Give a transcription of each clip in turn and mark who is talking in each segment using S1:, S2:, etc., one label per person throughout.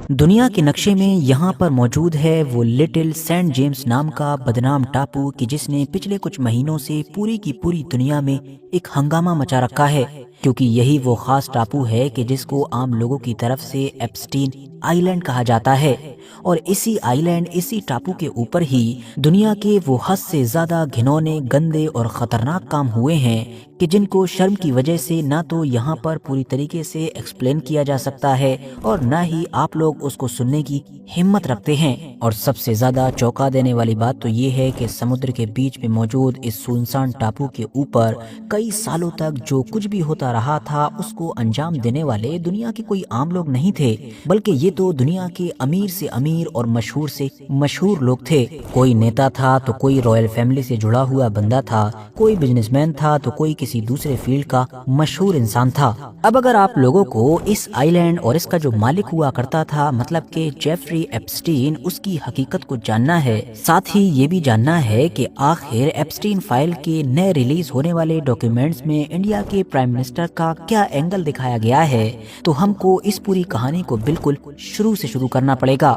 S1: دنیا کے نقشے میں یہاں پر موجود ہے وہ لٹل سینٹ جیمز نام کا بدنام ٹاپو کہ جس نے پچھلے کچھ مہینوں سے پوری کی پوری دنیا میں ایک ہنگامہ مچا رکھا ہے، کیونکہ یہی وہ خاص ٹاپو ہے کہ جس کو عام لوگوں کی طرف سے ایپسٹین آئی لینڈ کہا جاتا ہے، اور اسی آئی لینڈ، اسی ٹاپو کے اوپر ہی دنیا کے وہ حد سے زیادہ گھنونے، گندے اور خطرناک کام ہوئے ہیں کہ جن کو شرم کی وجہ سے نہ تو یہاں پر پوری طریقے سے ایکسپلین کیا جا سکتا ہے اور نہ ہی آپ لوگ اس کو سننے کی ہمت رکھتے ہیں۔ اور سب سے زیادہ چونکا دینے والی بات تو یہ ہے کہ سمندر کے بیچ میں موجود اس سنسان ٹاپو کے اوپر کئی سالوں تک جو کچھ بھی ہوتا رہا تھا اس کو انجام دینے والے دنیا کے کوئی عام لوگ نہیں تھے، بلکہ یہ تو دنیا کے امیر سے امیر اور مشہور سے مشہور لوگ تھے۔ کوئی نیتا تھا تو کوئی رائل فیملی سے جڑا ہوا بندہ تھا، کوئی بزنس مین تھا تو کوئی کسی دوسرے فیلڈ کا مشہور انسان تھا۔ اب اگر آپ لوگوں کو اس آئی لینڈ اور اس کا جو مالک ہوا کرتا تھا مطلب کہ جیفری ایپسٹین، اس کی حقیقت کو جاننا ہے، ساتھ ہی یہ بھی جاننا ہے کہ آخر ایپسٹین فائل کے نئے ریلیز ہونے والے ڈاکیومنٹس میں انڈیا کے پرائم منسٹر کا کیا اینگل دکھایا گیا ہے، تو ہم کو اس پوری کہانی کو بالکل شروع سے شروع کرنا پڑے گا۔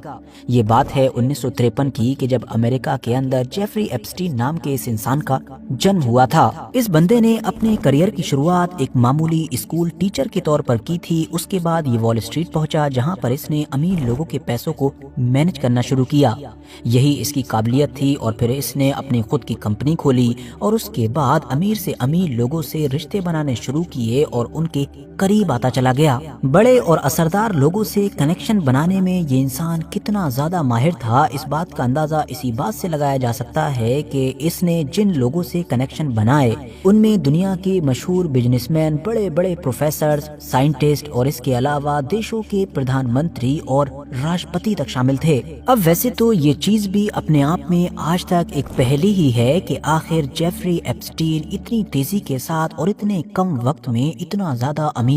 S1: یہ بات ہے 1953 کی کہ جب امریکہ کے اندر جیفری ایپسٹین نام کے اس انسان کا جنم ہوا تھا۔ اس بندے نے اپنے کریئر کی شروعات ایک معمولی اسکول ٹیچر کے طور پر کی تھی، اس کے بعد یہ وال اسٹریٹ پہنچا جہاں پر اس نے امیر لوگوں کے پیسوں کو مینج کرنا شروع کیا، یہی اس کی قابلیت تھی، اور پھر اس نے اپنی خود کی کمپنی کھولی اور اس کے بعد امیر سے امیر لوگوں سے رشتے بنانے شروع کیے اور ان کے قریب آتا چلا گیا۔ بڑے اور اثردار لوگوں سے کنیکشن بنانے میں یہ انسان کتنا زیادہ ماہر تھا، اس بات کا اندازہ اسی بات سے لگایا جا سکتا ہے کہ اس نے جن لوگوں سے کنیکشن بنائے ان میں دنیا کے مشہور بزنس مین، بڑے بڑے پروفیسرز، سائنٹسٹ اور اس کے علاوہ دیشوں کے پردھان منتری اور راشٹرپتی تک شامل تھے۔ اب ویسے تو یہ چیز بھی اپنے آپ میں آج تک ایک پہلی ہی ہے کہ آخر جیفری ایپسٹین اتنی تیزی کے ساتھ اور اتنے کم وقت میں اتنا زیادہ امیر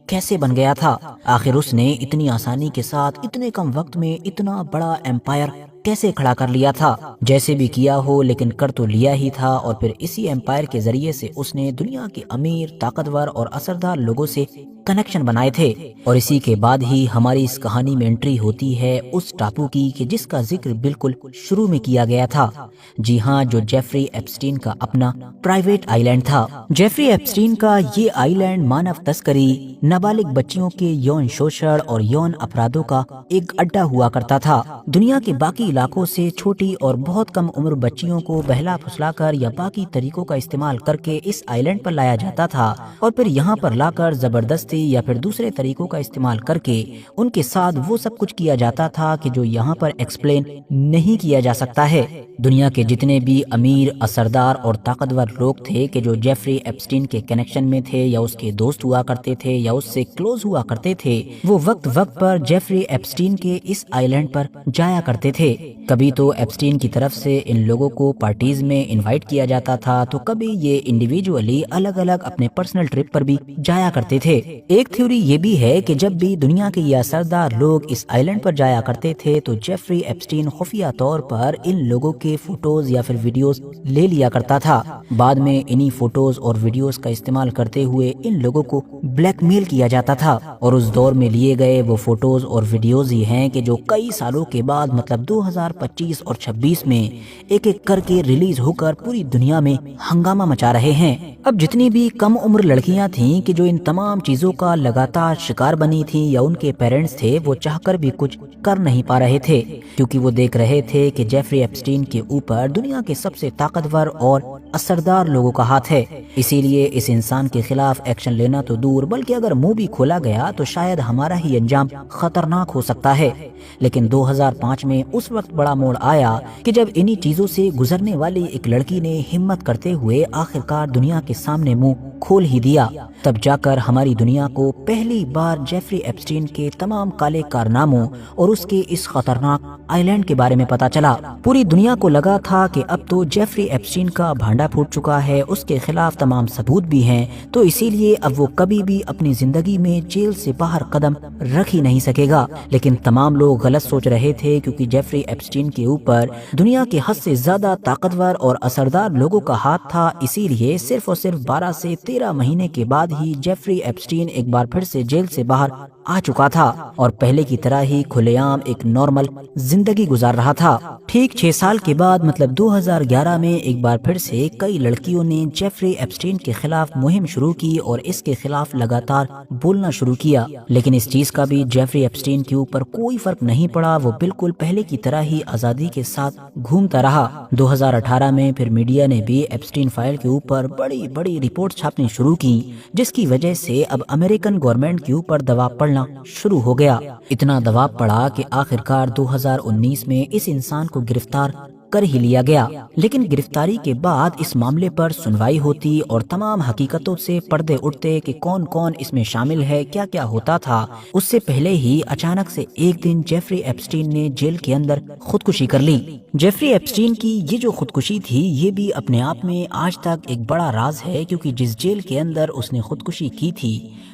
S1: کیسے بن گیا تھا۔ آخر اس نے اتنی آسانی کے ساتھ اتنے کم وقت میں اتنا بڑا ایمپائر کیسے کھڑا کر لیا تھا؟ جیسے بھی کیا ہو لیکن کر تو لیا ہی تھا، اور پھر اسی ایمپائر کے ذریعے سے اس نے دنیا کے امیر، طاقتور اور اثردار لوگوں سے کنیکشن بنائے تھے۔ اور اسی کے بعد ہی ہماری اس کہانی میں انٹری ہوتی ہے اس ٹاپو کی کہ جس کا ذکر بالکل شروع میں کیا گیا تھا، جی ہاں، جو جیفری ایپسٹین کا اپنا پرائیویٹ آئی لینڈ تھا۔ جیفری ایپسٹین کا یہ آئی لینڈ مانو تسکری، نابالغ بچیوں کے یون شوشن اور یون اپرادھوں کا ایک اڈا ہوا کرتا تھا۔ دنیا کے باقی علاقوں سے چھوٹی اور بہت کم عمر بچیوں کو بہلا پھسلا کر یا باقی طریقوں کا استعمال کر کے اس آئی لینڈ پر لایا جاتا تھا، اور پھر یہاں پر لا کر زبردستی یا پھر دوسرے طریقوں کا استعمال کر کے ان کے ساتھ وہ سب کچھ کیا جاتا تھا کہ جو یہاں پر ایکسپلین نہیں کیا جا سکتا ہے۔ دنیا کے جتنے بھی امیر، اثردار اور طاقتور لوگ تھے کہ جو جیفری ایپسٹین کے کنیکشن میں تھے یا اس کے دوست ہوا کرتے تھے یا اس سے کلوز ہوا کرتے تھے، وہ وقت وقت پر جیفری ایپسٹین کے اس آئی لینڈ پر جایا کرتے تھے۔ کبھی تو ایپسٹین کی طرف سے ان لوگوں کو پارٹیز میں انوائٹ کیا جاتا تھا، تو کبھی یہ انڈیویجولی الگ الگ اپنے پرسنل ٹرپ پر بھی جایا کرتے تھے۔ ایک تھیوری یہ بھی ہے کہ جب بھی دنیا کے یہ اثردار لوگ اس آئی لینڈ پر جایا کرتے تھے تو جیفری ایپسٹین خفیہ طور پر ان لوگوں کے فوٹوز یا پھر ویڈیوز لے لیا کرتا تھا۔ بعد میں انہی فوٹوز اور ویڈیوز کا استعمال کرتے ہوئے ان لوگوں کو بلیک میل کیا جاتا تھا، اور اس دور میں لیے گئے وہ فوٹوز اور ویڈیوز ہی ہیں کہ جو کئی سالوں کے بعد مطلب 2025 اور 26 میں ایک ایک کر کے ریلیز ہو کر پوری دنیا میں ہنگامہ مچا رہے ہیں۔ اب جتنی بھی کم عمر لڑکیاں تھیں کہ جو ان تمام چیزوں کا لگاتار شکار بنی تھیں یا ان کے پیرنٹس تھے، وہ چاہ کر بھی کچھ کر نہیں پا رہے تھے، کیونکہ وہ دیکھ رہے تھے کہ جیفری ایپسٹین کے اوپر دنیا کے سب سے طاقتور اور اثردار لوگوں کا ہاتھ ہے۔ اسی لیے اس انسان کے خلاف ایکشن لینا تو دور، بلکہ اگر منہ بھی کھولا گیا تو شاید ہمارا ہی انجام خطرناک ہو سکتا ہے۔ لیکن 2005 میں اس وقت بڑا موڑ آیا کہ جب انہی چیزوں سے گزرنے والی ایک لڑکی نے ہمت کرتے ہوئے آخرکار دنیا کے سامنے منہ کھول ہی دیا۔ تب جا کر ہماری دنیا کو پہلی بار جیفری ایپسٹین کے تمام کالے کارناموں اور اس کے اس خطرناک آئی لینڈ کے بارے میں پتا چلا۔ پوری دنیا کو لگا تھا کہ اب تو جیفری ایپسٹین کا بھانڈا پھوٹ چکا ہے، اس کے خلاف تمام ثبوت بھی ہیں، تو اسی لیے اب وہ کبھی بھی اپنی زندگی میں جیل سے باہر قدم رکھ ہی نہیں سکے گا۔ لیکن تمام لوگ غلط سوچ رہے تھے، کیونکہ جیفری ایپسٹین کے اوپر دنیا کے حد سے زیادہ طاقتور اور اثردار لوگوں کا ہاتھ تھا، اسی لیے صرف اور صرف 12 سے 13 مہینے کے بعد ہی جیفری ایپسٹین ایک بار پھر سے جیل سے باہر आ चुका था और पहले की तरह ही खुलेआम एक नॉर्मल जिंदगी गुजार रहा था। ठीक 6 साल के बाद मतलब 2011 में एक बार फिर से कई लड़कियों ने जेफरी एप्स्टीन के खिलाफ मुहिम शुरू की और इसके खिलाफ लगातार बोलना शुरू किया, लेकिन इस चीज का भी जेफरी एप्स्टीन के ऊपर कोई फर्क नहीं पड़ा। वो बिल्कुल पहले की तरह ही आजादी के साथ घूमता रहा। 2018 में फिर मीडिया ने भी एप्स्टीन फाइल के ऊपर बड़ी बड़ी रिपोर्ट छापनी शुरू की, जिसकी वजह से अब अमेरिकन गवर्नमेंट के ऊपर दबाव पड़ना शुरू हो गया। इतना दबाव पड़ा कि आखिरकार 2019 में इस इंसान को गिरफ्तार कर ही लिया गया। लेकिन गिरफ्तारी के बाद इस मामले पर सुनवाई होती और तमाम हकीकतों से पर्दे उठते कि कौन कौन इसमें शामिल है, क्या क्या होता था। उससे पहले ही अचानक से एक दिन जेफरी एप्स्टीन ने जेल के अंदर खुदकुशी कर ली। जेफरी एप्स्टीन की ये जो खुदकुशी थी ये भी अपने आप में आज तक एक बड़ा राज है, क्योंकि जिस जेल के अंदर उसने खुदकुशी की थी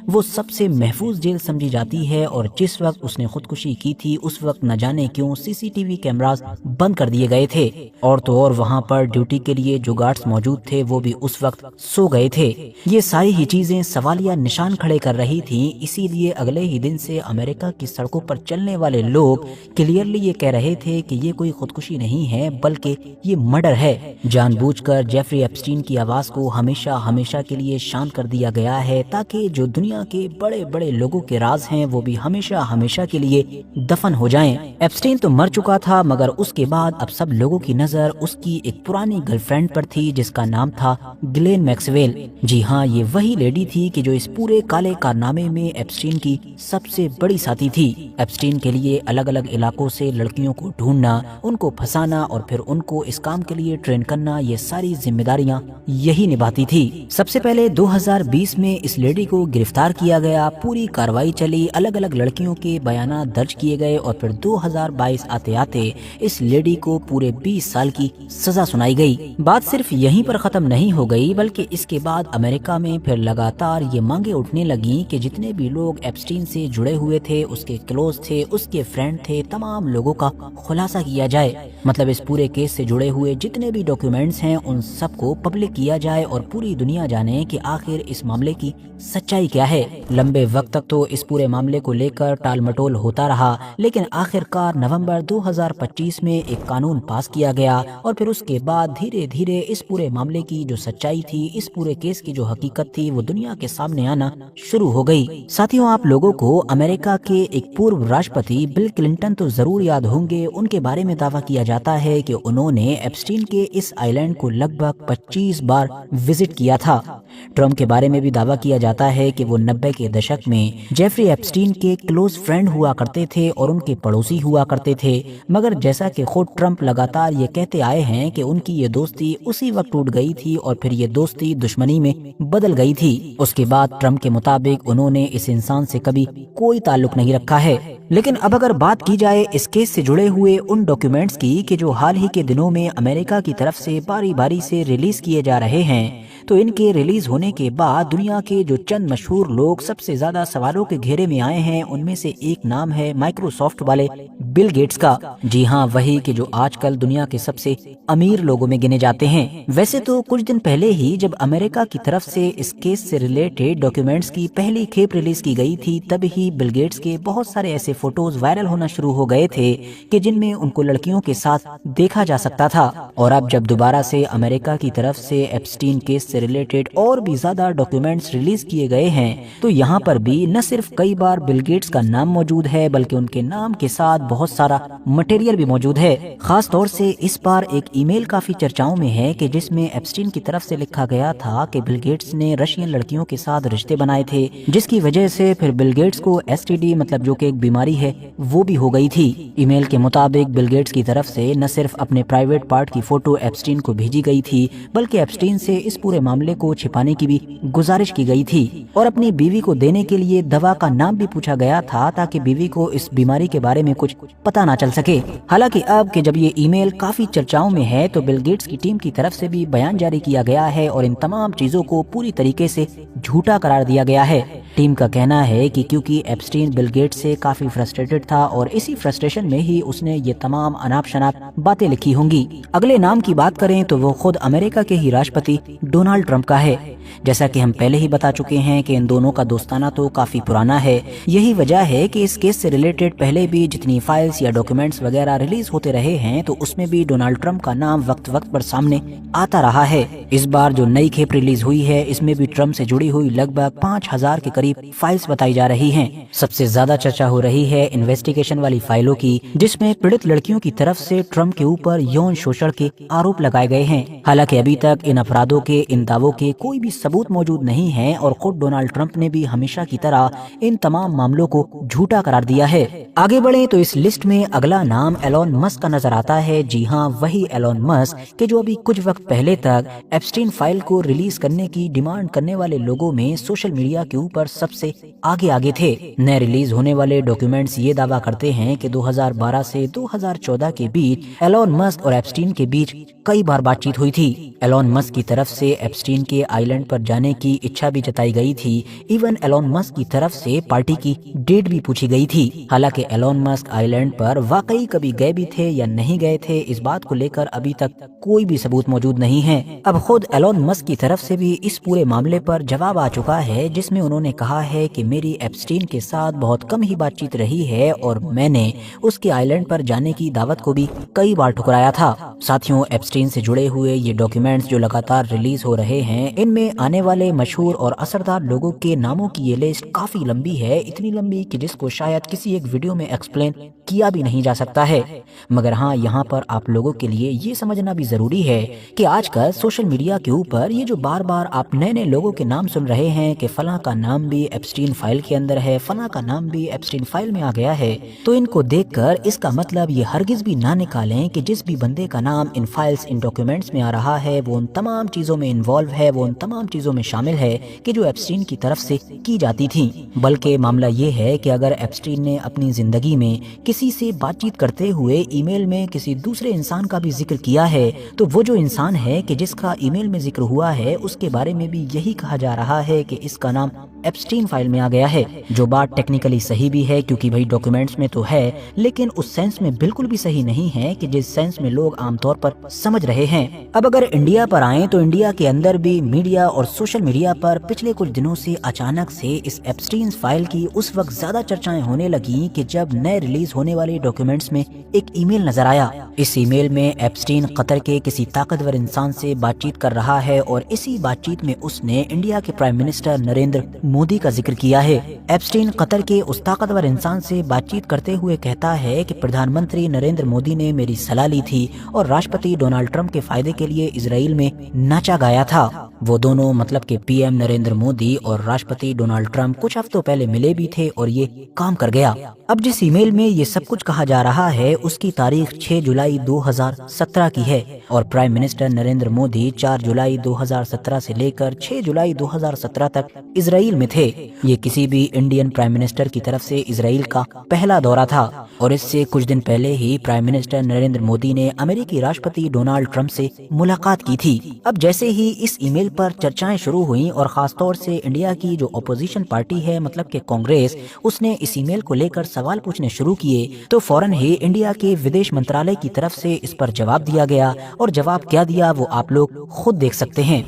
S1: वो सबसे महफूज जेल समझी जाती है और जिस वक्त उसने खुदकुशी की थी उस वक्त न जाने क्यों सीसीटीवी कैमरास बंद कर दिए गए थे और तो और वहां पर ड्यूटी के लिए जो गार्ड्स मौजूद थे वो भी उस वक्त सो गए थे। ये सारी ही चीजें सवालिया निशान खड़े कर रही थी। इसीलिए अगले ही दिन से अमेरिका की सड़कों पर चलने वाले लोग क्लियरली ये कह रहे थे कि ये कोई खुदकुशी नहीं है बल्कि ये मर्डर है। जानबूझकर जेफरी एप्स्टीन की आवाज को हमेशा हमेशा के लिए शांत कर दिया गया है ताकि जो दुनिया के बड़े बड़े लोगों के राज हैं वो भी हमेशा हमेशा के लिए दफन हो जाएं। एप्स्टीन तो मर चुका था मगर उसके बाद अब सब लोगों की नजर उसकी एक पुरानी गर्लफ्रेंड पर थी जिसका नाम था ग्लेन मैक्सवेल। जी हाँ, ये वही लेडी थी कि जो इस पूरे काले कारनामे में एप्स्टीन की सबसे बड़ी साथी थी। एप्स्टीन के लिए अलग अलग इलाकों से लड़कियों को ढूंढना, उनको फंसाना और फिर उनको इस काम के लिए ट्रेन करना, ये सारी जिम्मेदारियां यही निभाती थी। सबसे पहले 2020 में इस लेडी को गिरफ्तार किया गया। पूरी कार्रवाई चली, अलग अलग लड़कियों के बयाना दर्ज किए गए और फिर 2022 आते आते इस लेडी को पूरे 20 साल की सजा सुनाई गई। बात सिर्फ यहीं पर खत्म नहीं हो गई बल्कि इसके बाद अमेरिका में फिर लगातार ये मांगे उठने लगी कि जितने भी लोग एप्स्टीन से जुड़े हुए थे, उसके क्लोज थे, उसके फ्रेंड थे, तमाम लोगों का खुलासा किया जाए। मतलब इस पूरे केस से जुड़े हुए जितने भी डॉक्यूमेंट्स हैं उन सबको पब्लिक किया जाए और पूरी दुनिया जाने कि आखिर इस मामले की सच्चाई क्या है। लंबे वक्त तक तो इस पूरे मामले को लेकर टाल मटोल होता रहा, लेकिन आखिरकार नवंबर 2025 में एक कानून पास किया गया और फिर उसके बाद धीरे धीरे इस पूरे मामले की जो सच्चाई थी, इस पूरे केस की जो हकीकत थी वो दुनिया के सामने आना शुरू हो गई। साथियों, आप लोगों को अमेरिका के एक पूर्व राष्ट्रपति बिल क्लिंटन तो जरूर याद होंगे। उनके बारे में दावा किया जाता है कि उन्होंने एप्स्टीन के इस आइलैंड को लगभग 25 बार विजिट किया था। ट्रम्प के बारे में भी दावा किया जाता है कि वो 90 के दशक में जेफरी एप्स्टीन के क्लोज फ्रेंड हुआ करते थे और उनके पड़ोसी हुआ करते थे, मगर जैसा कि खुद ट्रम्प लगातार ये कहते आए हैं कि उनकी ये दोस्ती उसी वक्त टूट गई थी और फिर ये दोस्ती दुश्मनी में बदल गई थी। उसके बाद ट्रम्प के मुताबिक उन्होंने इस इंसान से कभी कोई ताल्लुक नहीं रखा है। लेकिन अब अगर बात की जाए इस केस से जुड़े हुए उन डॉक्यूमेंट्स की कि जो हाल ही के दिनों में अमेरिका की तरफ से बारी बारी से रिलीज किए जा रहे हैं, तो इनके रिलीज होने के बाद दुनिया के जो चंद मशहूर लोग सबसे ज्यादा सवालों के घेरे में आए हैं उनमें से एक नाम है माइक्रोसॉफ्ट वाले बिल गेट्स का। जी हाँ, वही कि जो आजकल दुनिया के सबसे अमीर लोगों में गिने जाते हैं। वैसे तो कुछ दिन पहले ही जब अमेरिका की तरफ से इस केस से रिलेटेड डॉक्यूमेंट्स की पहली खेप रिलीज की गई थी, तब ही बिल गेट्स के बहुत सारे ऐसे फोटोज वायरल होना शुरू हो गए थे कि जिनमें उनको लड़कियों के साथ देखा जा सकता था। और अब जब दोबारा से अमेरिका की तरफ से एप्स्टीन केस से रिलेटेड और भी ज्यादा डॉक्यूमेंट्स रिलीज किए गए हैं, तो यहाँ पर भी न सिर्फ कई बार बिल गेट्स का नाम मौजूद है बल्कि उनके नाम के साथ बहुत सारा मटेरियल भी मौजूद है। खास तौर से इस बार एक ईमेल काफी चर्चाओं में है कि जिसमें एप्स्टीन की तरफ से लिखा गया था कि बिल गेट्स ने रशियन लड़कियों के साथ रिश्ते बनाए थे, जिसकी वजह से फिर बिल गेट्स को एसटीडी मतलब जो कि एक बीमारी है वो भी हो गई थी। ईमेल के मुताबिक बिल गेट्स की तरफ से न सिर्फ अपने प्राइवेट पार्ट की फोटो एप्स्टीन को भेजी गई थी बल्कि एप्स्टीन से इस पूरे मामले को छिपाने की भी गुजारिश की गई थी और अपनी बीवी को देने के लिए दवा का नाम भी पूछा गया था ताकि बीवी को इस बीमारी के बारे में कुछ पता ना चल सके। हालांकि अब कि जब ये ईमेल काफी चर्चाओं में है तो बिल गेट्स की टीम की तरफ से भी बयान जारी किया गया है और इन तमाम चीजों को पूरी तरीके से झूठा करार दिया गया है। टीम का कहना है कि क्योंकि एप्स्टीन बिल गेट्स से काफी फ्रस्ट्रेटेड था और इसी फ्रस्ट्रेशन में ही उसने ये तमाम अनाप शनाप बातें लिखी होंगी। अगले नाम की बात करें तो वो खुद अमेरिका के ही राष्ट्रपति डोनाल्ड ट्रंप का है। जैसा कि हम पहले ही बता चुके हैं कि इन दोनों का दोस्ताना तो काफी पुराना है। यही वजह है कि इस केस से रिलेटेड पहले भी जितनी फाइल्स या डॉक्यूमेंट्स वगैरह रिलीज होते रहे हैं तो उसमें भी डोनाल्ड ट्रंप का नाम वक्त वक्त पर सामने आता रहा है। इस बार जो नई खेप रिलीज हुई है इसमें भी ट्रंप से जुड़ी हुई लगभग 5000 के करीब फाइल्स बताई जा रही हैं। सबसे ज्यादा चर्चा हो रही है इन्वेस्टिगेशन वाली फाइलों की, जिसमें पीड़ित लड़कियों की तरफ से ट्रंप के ऊपर यौन शोषण के आरोप लगाए गए हैं। हालांकि अभी तक इन अपराधों के, इन दावों के कोई भी सबूत मौजूद नहीं है और खुद डोनाल्ड ट्रंप ने भी हमेशा की तरह इन तमाम मामलों को झूठा करार दिया है। आगे बढ़े तो इस लिस्ट में अगला नाम एलोन मस्क का नजर आता है। जी हाँ, वही एलोन मस्क के जो अभी कुछ वक्त पहले तक एप्स्टीन फाइल को रिलीज करने की डिमांड करने वाले लोगों में सोशल मीडिया के ऊपर सबसे आगे थे। नए रिलीज होने वाले डॉक्यूमेंट्स ये दावा करते हैं कि 2012 से 2014 के बीच एलोन मस्क और एप्स्टीन के बीच कई बार बातचीत हुई थी। एलोन मस्क की तरफ से एप्स्टीन के आइलैंड पर जाने की इच्छा भी जताई गई थी। इवन एलोन मस्क की तरफ से पार्टी की डेट भी पूछी गई थी। हालांकि एलोन मस्क आइलैंड पर वाकई कभी गए भी थे या नहीं गए थे, इस बात को लेकर अभी तक कोई भी सबूत मौजूद नहीं है। अब खुद एलोन मस्क की तरफ से भी इस पूरे मामले पर जवाब आ चुका है, जिसमें उन्होंने कहा है कि मेरी एप्स्टीन के साथ बहुत कम ही बातचीत रही है और मैंने उसके आइलैंड पर जाने की दावत को भी कई बार ठुकराया था। साथियों, एप्स्टीन से जुड़े हुए ये डॉक्यूमेंट्स जो लगातार रिलीज हो रहे हैं, इनमें आने वाले मशहूर और असरदार लोगों के नामों की ये लिस्ट काफी लंबी है, इतनी लंबी कि जिसको शायद किसी एक वीडियो में एक्सप्लेन किया भी नहीं जा सकता है। मगर हाँ, यहाँ पर आप लोगों के लिए ये समझना भी जरूरी है कि आजकल सोशल मीडिया के ऊपर ये जो बार बार आप नए नए लोगों के नाम सुन रहे हैं कि फलां का नाम भी एप्स्टीन फाइल के अंदर है, फलां का नाम भी एप्स्टीन फाइल में आ गया है, तो इनको देखकर इसका मतलब ये हरगिज भी ना निकालें कि जिस भी बंदे का नाम इन फाइल्स, इन डॉक्यूमेंट्स में आ रहा है वो उन तमाम चीजों में इन्वॉल्व है, वो उन तमाम चीजों में शामिल है कि जो एप्स्टीन की तरफ से की जाती थी। बल्कि मामला ये है कि अगर एप्स्टीन ने अपनी जिंदगी में किसी से बातचीत करते हुए ईमेल में किसी दूसरे इंसान का भी जिक्र किया है, तो वो जो इंसान है कि जिसका ईमेल में जिक्र हुआ है उसके बारे में भी यही कहा जा रहा है कि इसका नाम एप्स्टीन फाइल में आ गया है। जो बात टेक्निकली सही भी है क्योंकि भाई डॉक्यूमेंट्स में तो है, लेकिन उस सेंस में बिल्कुल भी सही नहीं है कि जिस सेंस में लोग आमतौर पर समझ रहे हैं। अब अगर इंडिया पर आए तो इंडिया के अंदर भी मीडिया और सोशल मीडिया पर पिछले कुछ दिनों से अचानक से इस एप्स्टीन फाइल की उस वक्त ज्यादा चर्चाएं होने लगी कि जब नए रिलीज होने वाले डॉक्यूमेंट्स में एक ईमेल नजर आया। इस ईमेल में एप्स्टीन कतर के किसी ताकतवर इंसान से बातचीत कर रहा है और इसी बातचीत में उसने इंडिया के प्राइम मिनिस्टर नरेंद्र मोदी का जिक्र किया है। एप्स्टीन कतर के उस ताकतवर इंसान से बातचीत करते हुए कहता है कि प्रधानमंत्री नरेंद्र मोदी ने मेरी सलाह ली थी और राष्ट्रपति डोनाल्ड ट्रंप के फायदे के लिए इजराइल में नाचा गाया था। वो दोनों मतलब के पीएम नरेंद्र मोदी और राष्ट्रपति डोनाल्ड ट्रंप कुछ हफ्तों पहले मिले भी थे और ये काम कर गया। अब जिस ईमेल में ये सब कुछ कहा जा रहा है उसकी तारीख 6 जुलाई 2017 की है और प्राइम मिनिस्टर नरेंद्र मोदी 4 जुलाई 2017 से लेकर 6 जुलाई 2017 तक इजराइल में थे। ये किसी भी इंडियन प्राइम मिनिस्टर की तरफ से इजराइल का पहला दौरा था और इससे कुछ दिन पहले ही प्राइम मिनिस्टर नरेंद्र मोदी ने अमेरिकी राष्ट्रपति डोनाल्ड ट्रंप से मुलाकात की थी। अब जैसे ही इस ईमेल पर चर्चाएं शुरू हुई और खासतौर से इंडिया की जो अपोजिशन पार्टी है मतलब के कांग्रेस, उसने इस ईमेल को लेकर सवाल पूछने शुरू किए, तो फौरन ही इंडिया के विदेश मंत्रालय की तरफ से इस पर जवाब दिया गया और जवाब क्या दिया वो आप लोग खुद देख सकते हैं।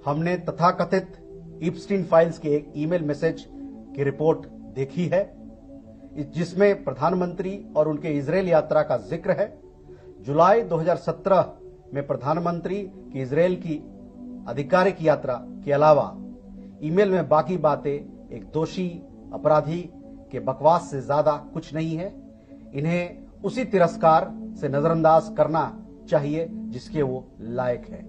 S2: हमने तथाकथित एप्स्टीन फाइल्स के एक ईमेल मैसेज की रिपोर्ट देखी है जिसमें प्रधानमंत्री और उनके इजराइल यात्रा का जिक्र है। जुलाई 2017 में प्रधानमंत्री की इजराइल की आधिकारिक यात्रा के अलावा ईमेल में बाकी बातें एक दोषी अपराधी के बकवास से ज्यादा कुछ नहीं है। इन्हें उसी तिरस्कार से नजरअंदाज करना चाहिए जिसके वो लायक है।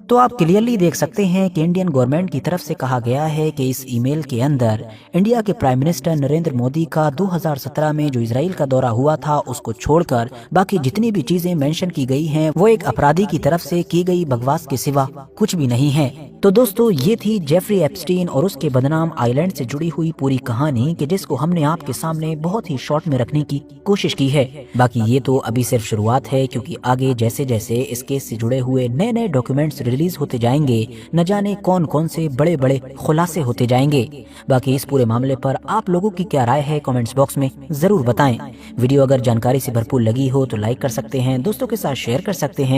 S1: तो आप क्लियरली देख सकते हैं कि इंडियन गवर्नमेंट की तरफ से कहा गया है कि इस ईमेल के अंदर इंडिया के प्राइम मिनिस्टर नरेंद्र मोदी का 2017 में जो इजराइल का दौरा हुआ था उसको छोड़कर बाकी जितनी भी चीजें मेंशन की गई हैं वो एक अपराधी की तरफ से की गई बकवास के सिवा कुछ भी नहीं है। تو دوستو یہ تھی جیفری ایپسٹین اور اس کے بدنام آئیلینڈ سے جڑی ہوئی پوری کہانی کہ جس کو ہم نے آپ کے سامنے بہت ہی شارٹ میں رکھنے کی کوشش کی ہے۔ باقی یہ تو ابھی صرف شروعات ہے، کیونکہ آگے جیسے جیسے اس کیس سے جڑے ہوئے نئے نئے ڈاکیومنٹس ریلیز ہوتے جائیں گے، نہ جانے کون کون سے بڑے بڑے خلاصے ہوتے جائیں گے۔ باقی اس پورے معاملے پر آپ لوگوں کی کیا رائے ہے کامنٹس باکس میں ضرور بتائیں۔ ویڈیو اگر جانکاری سے بھرپور لگی ہو تو لائک کر سکتے ہیں، دوستوں کے ساتھ شیئر کر سکتے ہیں۔